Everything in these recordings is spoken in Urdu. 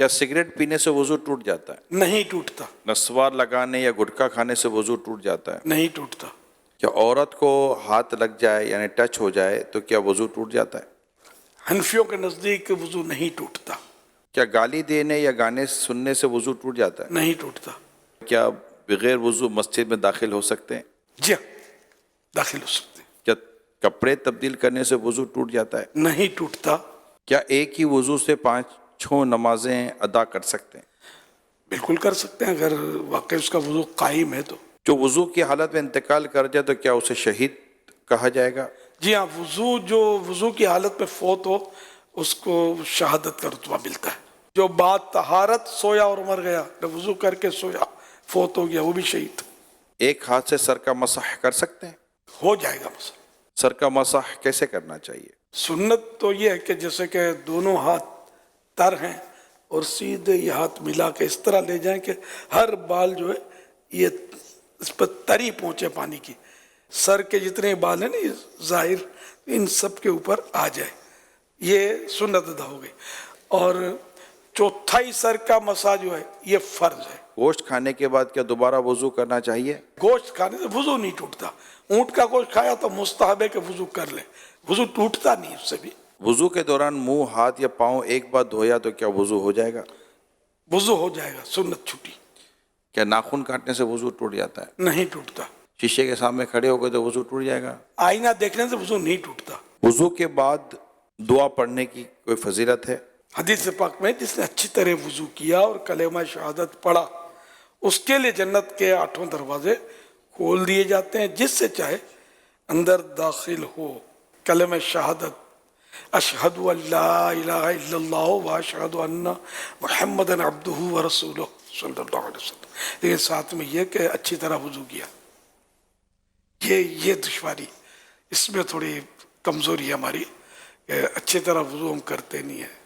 کیا سگریٹ پینے سے وضو ٹوٹ جاتا ہے؟ نہیں ٹوٹتا، نسوار لگانے یا گٹکا کھانے سے وضو ٹوٹ جاتا ہے؟ نہیں ٹوٹتا۔ کیا عورت کو ہاتھ لگ جائے یعنی ٹچ ہو جائے تو کیا وضو ٹوٹ جاتا ہے؟ حنفیوں کے نزدیک وضو نہیں ٹوٹتا، کیا گالی دینے یا گانے سننے سے وضو ٹوٹ جاتا ہے؟ نہیں ٹوٹتا۔ کیا بغیر وضو مسجد میں داخل ہو سکتے ہیں؟ جی ہاں، داخل ہو سکتے ہیں، کیا کپڑے تبدیل کرنے سے وضو ٹوٹ جاتا ہے؟ نہیں ٹوٹتا۔ کیا ایک ہی وضو سے 5 نمازیں ادا کر سکتے ہیں؟ بالکل کر سکتے ہیں اگر واقعی اس کا وضو قائم ہے تو۔ جو وضو کی حالت میں انتقال کر جائے تو کیا اسے شہید کہا جائے گا؟ جی ہاں، جو وضو کی حالت میں فوت ہو اس کو شہادت کا رتبہ ملتا ہے۔ جو بعد طہارت سویا اور مر گیا، وضو کر کے سویا فوت ہو گیا، وہ بھی شہید۔ ایک ہاتھ سے سر کا مسح کر سکتے ہیں؟ ہو جائے گا مسئلہ۔ سر کا مسح کیسے کرنا چاہیے؟ سنت تو یہ ہے کہ جیسے کہ دونوں ہاتھ تر ہیں اور سیدھے یہ ہاتھ ملا کے اس طرح لے جائیں کہ ہر بال جو ہے یہ اس پر تری پہنچے پانی کی، سر کے جتنے بال ہیں نا یہ ظاہر ان سب کے اوپر آ جائے، یہ سنت ادا ہو گئی۔ اور چوتھائی سر کا مسا جو ہے یہ فرض ہے۔ گوشت کھانے کے بعد کیا دوبارہ وضو کرنا چاہیے؟ گوشت کھانے سے وضو نہیں ٹوٹتا، اونٹ کا گوشت کھایا تو مستحب ہے کہ وضو کر لے، وضو ٹوٹتا نہیں اس سے بھی۔ وضو کے دوران منہ، ہاتھ یا پاؤں ایک بار دھویا تو کیا وضو ہو جائے گا؟ وضو ہو جائے گا، سنت چھٹی، کیا ناخن کاٹنے سے وضو ٹوٹ جاتا ہے؟ نہیں ٹوٹتا۔ شیشے کے سامنے کھڑے ہو گئے تو وضو ٹوٹ جائے گا؟ آئینہ دیکھنے سے وضو نہیں ٹوٹتا۔ وضو کے بعد دعا پڑھنے کی کوئی فضیلت ہے؟ حدیث پاک میں جس نے اچھی طرح وضو کیا اور کلمہ شہادت پڑھا اس کے لیے جنت کے 8 دروازے کھول دیے جاتے ہیں، جس سے چاہے اندر داخل ہو۔ کلمہ شہادت اشہد ان لا الہ الا اللہ و اشہد ان محمد عبدہ و رسولہ صلی اللہ علیہ وسلم، لیکن ساتھ میں یہ کہ اچھی طرح وضو کیا۔ یہ دشواری، اس میں تھوڑی کمزوری ہے ہماری کہ اچھی طرح وضو ہم کرتے نہیں ہیں۔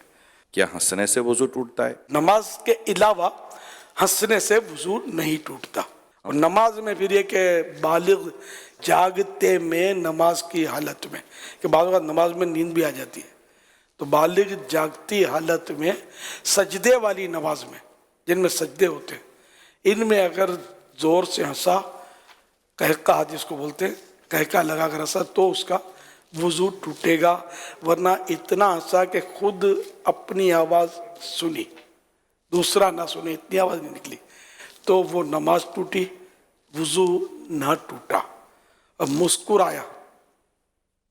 کیا ہنسنے سے وضو ٹوٹتا ہے؟ نماز کے علاوہ ہنسنے سے وضو نہیں ٹوٹتا۔ اور نماز میں پھر یہ کہ بالغ جاگتے میں نماز کی حالت میں، کہ بعض اوقات نماز میں نیند بھی آ جاتی ہے، تو بالغ جاگتی حالت میں سجدے والی نماز میں جن میں سجدے ہوتے ہیں، ان میں اگر زور سے ہنسا، قہقہ جس کو بولتے ہیں، قہقہ لگا کر ہنسا تو اس کا وضو ٹوٹے گا، ورنہ اتنا ہنسا کہ خود اپنی آواز سنی، دوسرا نہ سنے، اتنی آواز نہیں نکلی، تو وہ نماز ٹوٹی، وضو نہ ٹوٹا۔ اب مسکرایا،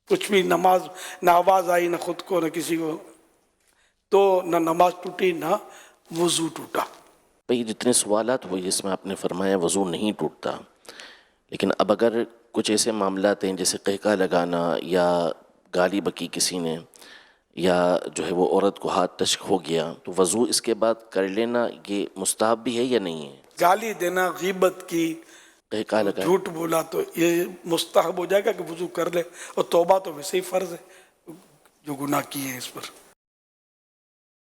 کچھ بھی نماز نہ آواز آئی نہ خود کو نہ کسی کو، تو نہ نماز ٹوٹی نہ وضو ٹوٹا۔ بھئی جتنے سوالات ہوئے جس میں آپ نے فرمایا وضو نہیں ٹوٹتا، لیکن اب اگر کچھ ایسے معاملات ہیں جیسے قہقہ لگانا یا گالی بکی کسی نے، یا جو ہے وہ عورت کو ہاتھ ٹچ ہو گیا، تو وضو اس کے بعد کر لینا یہ مستحب بھی ہے یا نہیں ہے؟ گالی دینا، غیبت کی، قہقہ لگانا، جھوٹ بولا تو یہ مستحب ہو جائے گا کہ وضو کر لے، اور توبہ تو ویسے ہی فرض ہے جو گناہ کیے ہیں اس پر۔